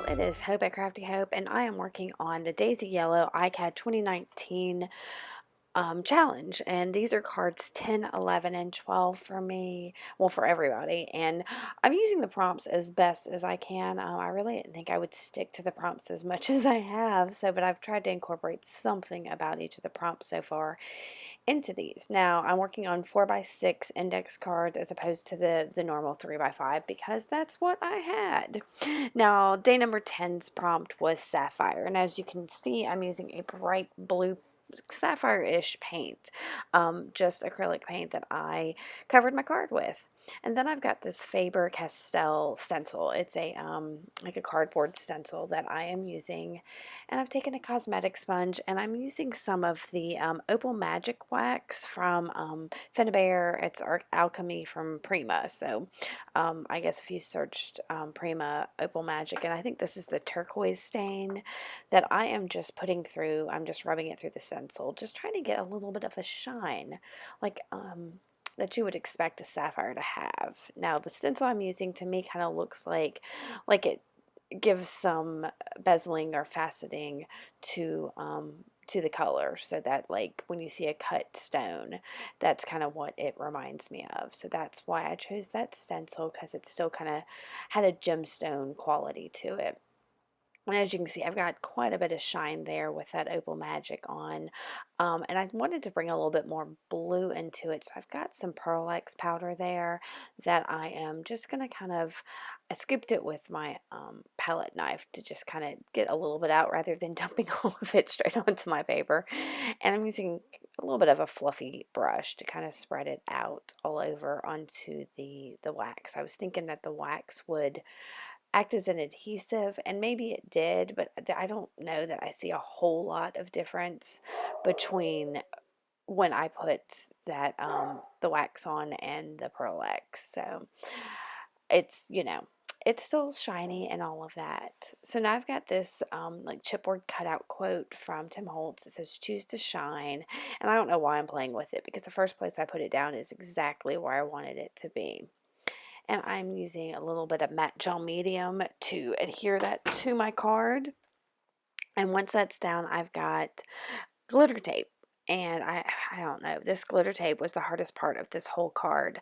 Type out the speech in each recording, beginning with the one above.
it is Hope at Crafty Hope, and I am working on the Daisy Yellow ICAD 2019 challenge. And these are cards 10, 11, and 12 for me, well, for everybody. And I'm using the prompts as best as I can. I really didn't think I would stick to the prompts as much as I have, but I've tried to incorporate something about each of the prompts so far into these. Now I'm working on 4x6 index cards as opposed to the normal 3x5 because that's what I had. Now day number 10's prompt was sapphire, and as you can see I'm using a bright blue sapphire-ish paint, just acrylic paint that I covered my card with. And then I've got this Faber-Castell stencil. It's a like a cardboard stencil that I am using, and I've taken a cosmetic sponge and I'm using some of the Opal Magic wax from Finnabair. It's Alchemy from Prima. So I guess if you searched Prima Opal Magic, and I think this is the turquoise stain that I am just putting through. I'm just rubbing it through the stencil, just trying to get a little bit of a shine, like that you would expect a sapphire to have. Now the stencil I'm using to me kind of looks like it gives some bezeling or faceting to the color, so that like when you see a cut stone, that's kind of what it reminds me of. So that's why I chose that stencil, because it still kind of had a gemstone quality to it. And as you can see, I've got quite a bit of shine there with that Opal Magic on. And I wanted to bring a little bit more blue into it. So I've got some Pearl X powder there that I am just going to I scooped it with my palette knife to just kind of get a little bit out rather than dumping all of it straight onto my paper. And I'm using a little bit of a fluffy brush to kind of spread it out all over onto the wax. I was thinking that the wax would act as an adhesive, and maybe it did, but I don't know that I see a whole lot of difference between when I put that the wax on and the Pearl X. So it's still shiny and all of that. So now I've got this like chipboard cutout quote from Tim Holtz. It says, "Choose to shine," and I don't know why I'm playing with it, because the first place I put it down is exactly where I wanted it to be. And I'm using a little bit of matte gel medium to adhere that to my card. And once that's down, I've got glitter tape. And I don't know, this glitter tape was the hardest part of this whole card,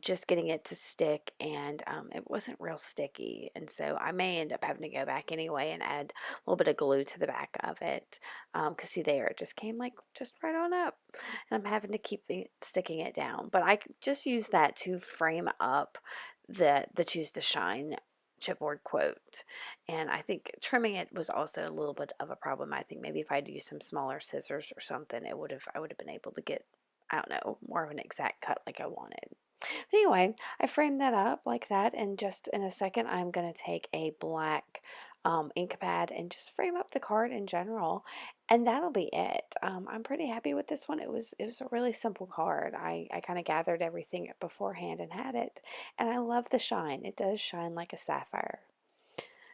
just getting it to stick, and it wasn't real sticky, and so I may end up having to go back anyway and add a little bit of glue to the back of it, because see there, it just came like just right on up, and I'm having to keep sticking it down. But I just use that to frame up the Choose to Shine chipboard quote. And I think trimming it was also a little bit of a problem. I think maybe if I'd used some smaller scissors or something, I would have been able to get, I don't know, more of an exact cut like I wanted. But anyway, I framed that up like that, and just in a second I'm going to take a black ink pad and just frame up the card in general, and that'll be it. I'm pretty happy with this one. It was a really simple card. I kind of gathered everything beforehand and had it, and I love the shine. It does shine like a sapphire.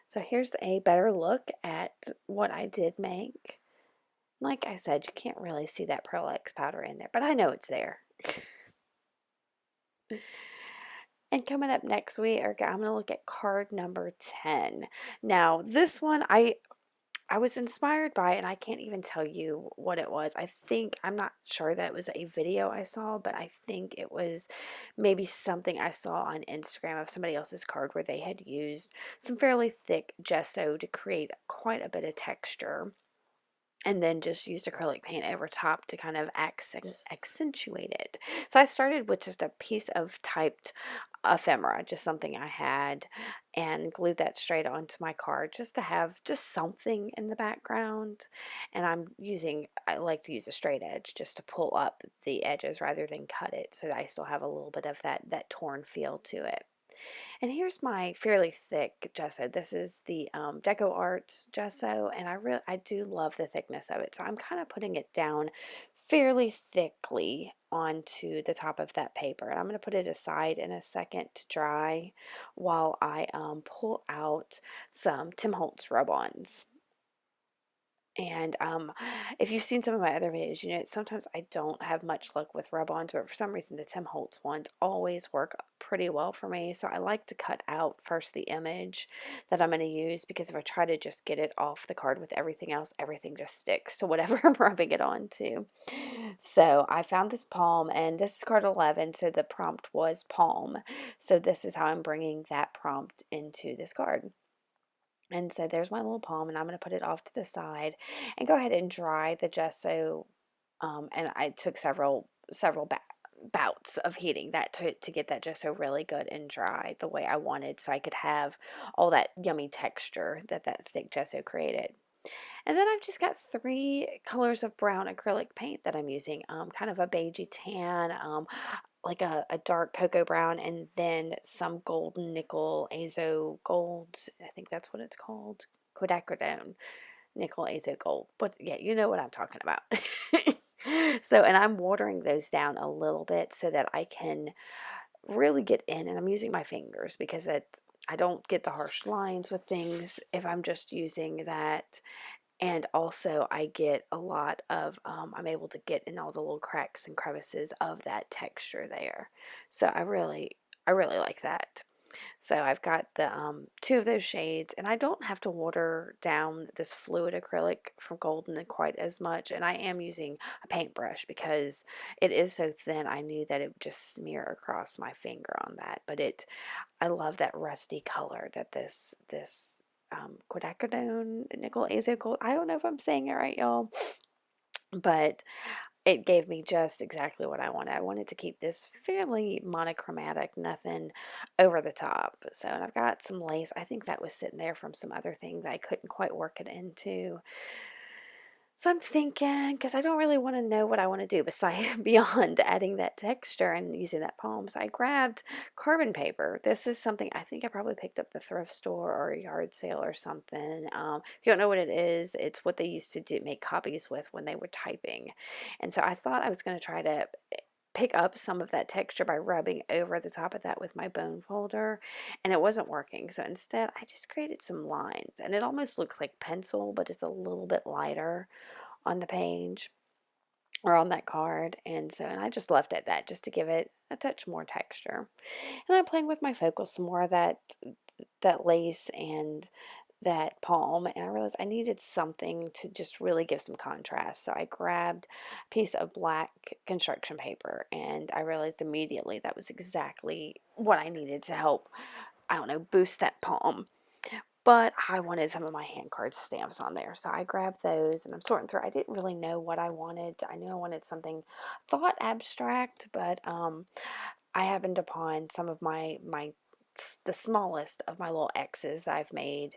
So here's a better look at what I did make. Like I said, you can't really see that Pearl X powder in there, but I know it's there. And coming up next week, I'm going to look at card number 10. Now, this one I was inspired by, and I can't even tell you what it was. I'm not sure that it was a video I saw, but I think it was maybe something I saw on Instagram of somebody else's card where they had used some fairly thick gesso to create quite a bit of texture, and then just used acrylic paint over top to kind of accentuate it. So I started with just a piece of typed ephemera, just something I had, and glued that straight onto my card just to have just something in the background. And I like to use a straight edge just to pull up the edges rather than cut it, so that I still have a little bit of that torn feel to it. And here's my fairly thick gesso. This is the Deco Arts gesso, and I do love the thickness of it. So I'm kind of putting it down fairly thickly onto the top of that paper. And I'm going to put it aside in a second to dry while I pull out some Tim Holtz rub-ons. And if you've seen some of my other videos, you know sometimes I don't have much luck with rub-ons, but for some reason the Tim Holtz ones always work pretty well for me. So I like to cut out first the image that I'm going to use, because if I try to just get it off the card with everything else, everything just sticks to whatever I'm rubbing it onto. So I found this palm, and this is card 11, so the prompt was palm. So this is how I'm bringing that prompt into this card. And so there's my little palm, and I'm going to put it off to the side and go ahead and dry the gesso. And I took several bouts of heating that to get that gesso really good and dry the way I wanted, so I could have all that yummy texture that that thick gesso created. And then I've just got three colors of brown acrylic paint that I'm using, kind of a beigey tan, like a dark cocoa brown, and then some golden nickel azo gold. I think that's what it's called. Quinacridone nickel azo gold. But yeah, you know what I'm talking about. So, and I'm watering those down a little bit so that I can really get in, and I'm using my fingers because I don't get the harsh lines with things if I'm just using that. And also I get a lot of, I'm able to get in all the little cracks and crevices of that texture there. So I really like that. So I've got the two of those shades, and I don't have to water down this fluid acrylic from Golden quite as much. And I am using a paintbrush because it is so thin. I knew that it would just smear across my finger on that. But I love that rusty color that this quinacridone nickel azo gold. I don't know if I'm saying it right, y'all, but it gave me just exactly what I wanted. I wanted to keep this fairly monochromatic, nothing over the top. So, and I've got some lace. I think that was sitting there from some other thing that I couldn't quite work it into. So I'm thinking, because I don't really want to know what I want to do besides beyond adding that texture and using that palm. So I grabbed carbon paper. This is something I think I probably picked up the thrift store or a yard sale or something. If you don't know what it is, it's what they used to do make copies with when they were typing. And so I thought I was going to try to pick up some of that texture by rubbing over the top of that with my bone folder, and it wasn't working. So instead I just created some lines, and it almost looks like pencil, but it's a little bit lighter on the page or on that card. And so, and I just left it at that just to give it a touch more texture. And I'm playing with my focal some more of that lace and that palm, and I realized I needed something to just really give some contrast. So I grabbed a piece of black construction paper, and I realized immediately that was exactly what I needed to help, I don't know, boost that palm. But I wanted some of my hand card stamps on there, so I grabbed those, and I'm sorting through. I didn't really know what I wanted. I knew I wanted something, thought abstract, but I happened upon some of the smallest of my little X's that I've made,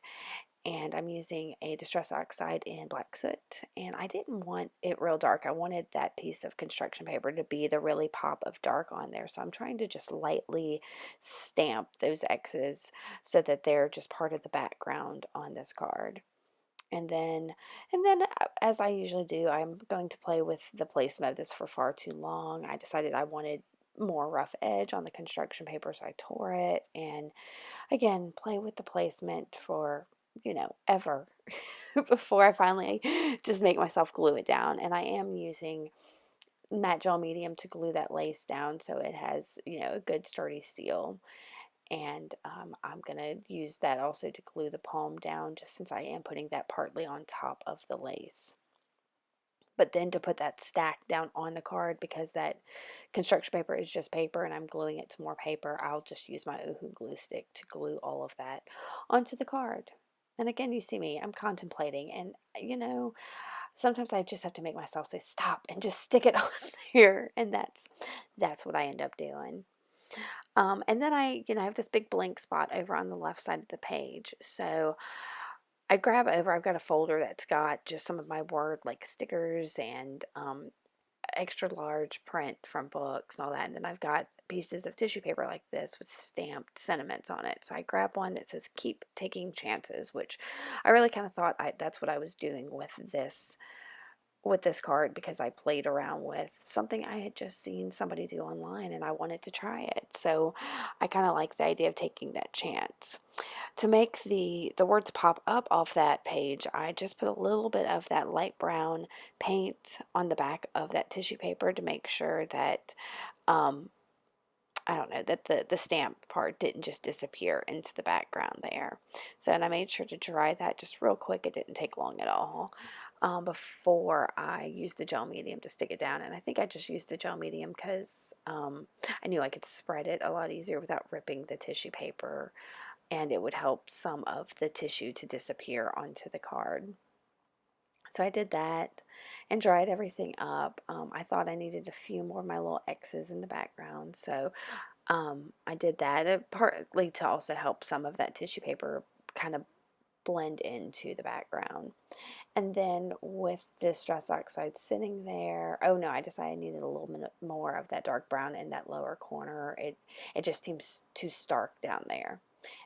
and I'm using a Distress Oxide in Black Soot, and I didn't want it real dark. I wanted that piece of construction paper to be the really pop of dark on there, so I'm trying to just lightly stamp those X's so that they're just part of the background on this card. And then, as I usually do, I'm going to play with the placement of this for far too long. I decided I wanted more rough edge on the construction paper, so I tore it, and again, play with the placement for, ever before I finally just make myself glue it down. And I am using matte gel medium to glue that lace down so it has, a good sturdy seal. And I'm going to use that also to glue the palm down, just since I am putting that partly on top of the lace. But then to put that stack down on the card, because that construction paper is just paper and I'm gluing it to more paper, I'll just use my Oohoo glue stick to glue all of that onto the card. And again, you see me, I'm contemplating, and sometimes I just have to make myself say stop and just stick it on there, and that's what I end up doing. And then I have this big blank spot over on the left side of the page. So I grab over, I've got a folder that's got just some of my word like stickers and extra large print from books and all that. And then I've got pieces of tissue paper like this with stamped sentiments on it. So I grab one that says keep taking chances, which I really kind of thought that's what I was doing with this card because I played around with something I had just seen somebody do online and I wanted to try it. So I kind of like the idea of taking that chance. To make the words pop up off that page, I just put a little bit of that light brown paint on the back of that tissue paper to make sure that um, I don't know, that the stamp part didn't just disappear into the background there. So, and I made sure to dry that just real quick. It didn't take long at all before I used the gel medium to stick it down. And I think I just used the gel medium because I knew I could spread it a lot easier without ripping the tissue paper, and it would help some of the tissue to disappear onto the card. So I did that and dried everything up. I thought I needed a few more of my little X's in the background, so I did that, partly to also help some of that tissue paper kind of blend into the background. And then with Distress Oxide sitting there, oh no, I decided I needed a little bit more of that dark brown in that lower corner. It just seems too stark down there.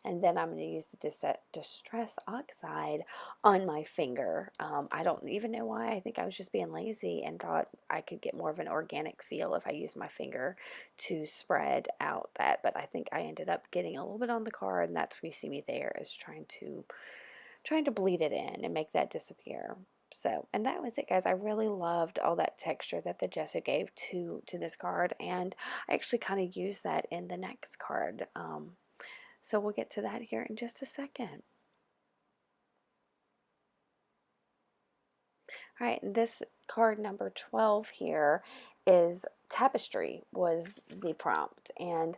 And then I'm going to use the Distress Oxide on my finger. I don't even know why. I think I was just being lazy and thought I could get more of an organic feel if I used my finger to spread out that. But I think I ended up getting a little bit on the card, and that's what you see me there, is trying to bleed it in and make that disappear. So, and that was it, guys. I really loved all that texture that the gesso gave to this card, and I actually kind of used that in the next card. So we'll get to that here in just a second. All right, this card number 12 here is tapestry was the prompt, and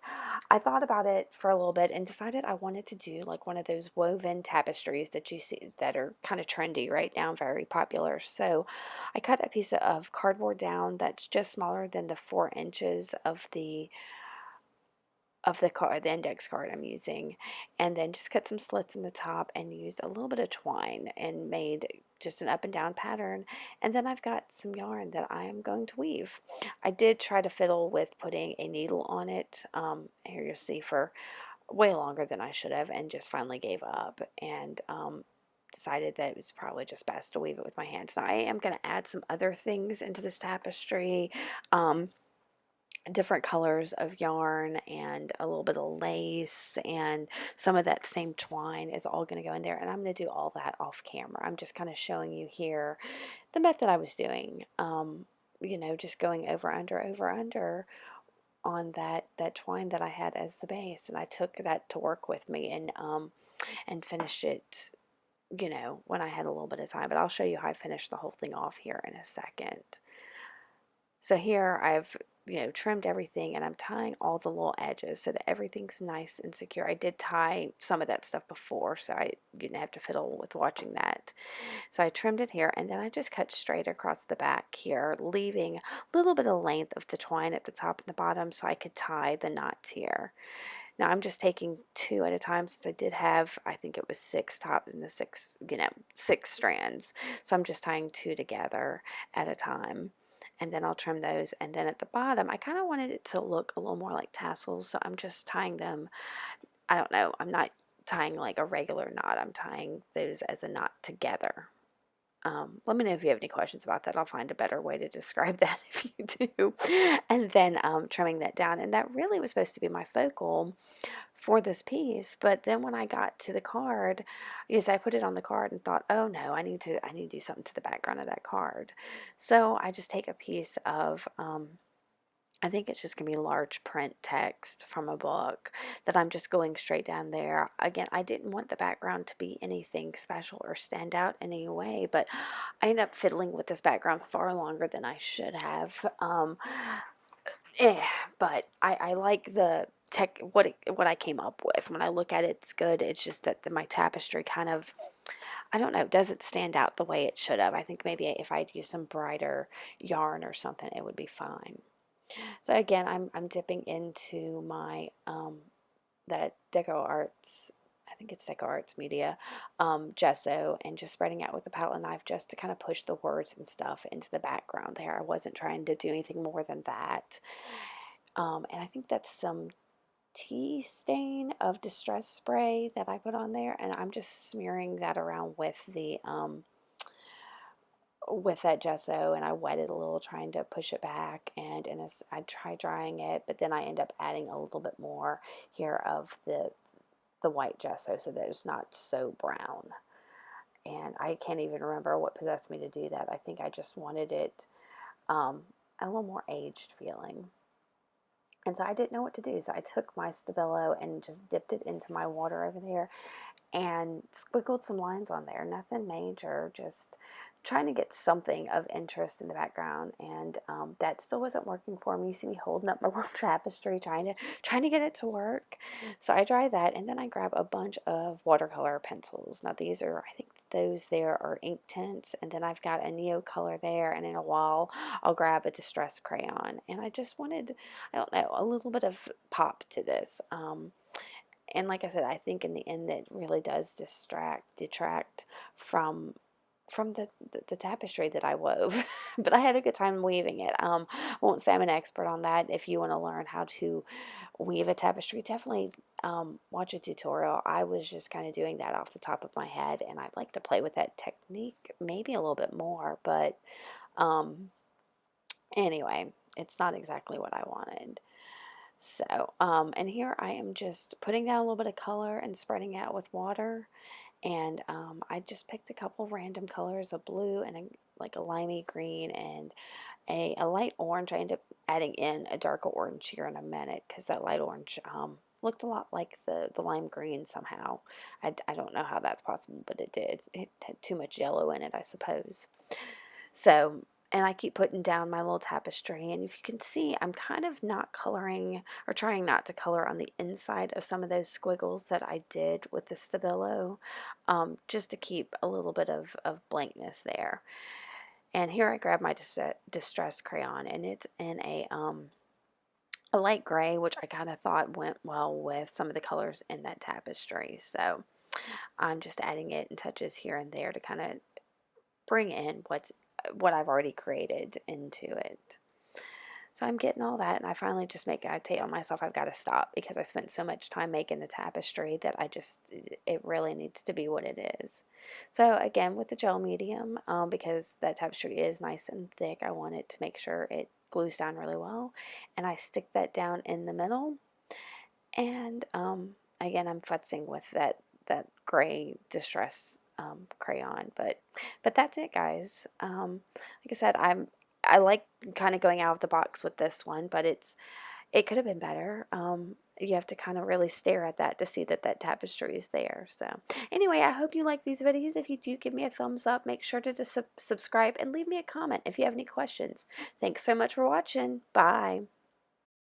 I thought about it for a little bit and decided I wanted to do like one of those woven tapestries that you see that are kind of trendy right now, very popular. So I cut a piece of cardboard down that's just smaller than the 4 inches of the card, the index card I'm using, and then just cut some slits in the top and used a little bit of twine and made just an up and down pattern. And then I've got some yarn that I am going to weave. I did try to fiddle with putting a needle on it. Here you'll see, for way longer than I should have, and just finally gave up and decided that it was probably just best to weave it with my hands. Now I am going to add some other things into this tapestry. Different colors of yarn and a little bit of lace, and some of that same twine is all going to go in there, and I'm going to do all that off camera. I'm just kind of showing you here the method I was doing, you know, just going over under on that twine that I had as the base, and I took that to work with me and finished it, you know, when I had a little bit of time. But I'll show you how I finished the whole thing off here in a second. So here I've, you know, trimmed everything, and I'm tying all the little edges so that everything's nice and secure. I did tie some of that stuff before, so I didn't have to fiddle with watching that. So I trimmed it here, and then I just cut straight across the back here, leaving a little bit of length of the twine at the top and the bottom so I could tie the knots here. Now I'm just taking 2 at a time, since I did have, I think it was 6 top and the 6, you know, 6 strands. So I'm just tying 2 together at a time, and then I'll trim those. And then at the bottom, I kind of wanted it to look a little more like tassels, so I'm just tying them. I don't know, I'm not tying like a regular knot, I'm tying those as a knot together. Let me know if you have any questions about that. I'll find a better way to describe that if you do. And then trimming that down. And that really was supposed to be my focal for this piece. But then when I got to the card, yes, I put it on the card and thought, oh no, I need to do something to the background of that card. So I just take a piece of I think it's just going to be large print text from a book that I'm just going straight down there. Again, I didn't want the background to be anything special or stand out in any way, but I ended up fiddling with this background far longer than I should have. Eh, but I like the tech, what I came up with. When I look at it, it's good. It's just that my tapestry kind of, I don't know, doesn't stand out the way it should have. I think maybe if I'd used some brighter yarn or something, it would be fine. So again, I'm dipping into my that Deco Arts, I think it's Deco Arts Media gesso, and just spreading out with the palette knife just to kind of push the words and stuff into the background there. I wasn't trying to do anything more than that. And I think that's some tea stain of distress spray that I put on there, and I'm just smearing that around with the with that gesso, and I wet it a little trying to push it back, and I try drying it, but then I end up adding a little bit more here of the white gesso so that it's not so brown. And I can't even remember what possessed me to do that. I think I just wanted it a little more aged feeling. And so I didn't know what to do. So I took my Stabilo and just dipped it into my water over there and squiggled some lines on there. Nothing major, just trying to get something of interest in the background, and that still wasn't working for me. You see me holding up my little tapestry, trying to get it to work. So I dry that, and then I grab a bunch of watercolor pencils. Now these are, I think those there are ink tints, and then I've got a neo color there, and in a while I'll grab a distress crayon, and I just wanted, I don't know, a little bit of pop to this. And like I said, I think in the end it really does detract from the tapestry that I wove. But I had a good time weaving it. I won't say I'm an expert on that. If you want to learn how to weave a tapestry, definitely watch a tutorial. I was just kind of doing that off the top of my head, and I'd like to play with that technique maybe a little bit more, but um, anyway, it's not exactly what I wanted. So, and here I am just putting down a little bit of color and spreading out with water. And I just picked a couple random colors, a blue and like a limey green and a light orange. I ended up adding in a darker orange here in a minute because that light orange looked a lot like the lime green somehow. I don't know how that's possible, but it did. It had too much yellow in it, I suppose. So, and I keep putting down my little tapestry, and if you can see, I'm kind of not coloring, or trying not to color on the inside of some of those squiggles that I did with the Stabilo, just to keep a little bit of blankness there. And here I grab my distress crayon, and it's in a light gray, which I kind of thought went well with some of the colors in that tapestry. So I'm just adding it in touches here and there to kind of bring in what I've already created into it. So I'm getting all that, and I finally just I tell myself I've got to stop because I spent so much time making the tapestry that it really needs to be what it is. So again, with the gel medium, because that tapestry is nice and thick, I want it to make sure it glues down really well, and I stick that down in the middle, and again, I'm futzing with that gray distress crayon, but that's it, guys. Like I said, I like kind of going out of the box with this one, but it could have been better. You have to kind of really stare at that to see that tapestry is there. So anyway, I hope you like these videos. If you do, give me a thumbs up. Make sure to just subscribe and leave me a comment if you have any questions. Thanks so much for watching. Bye.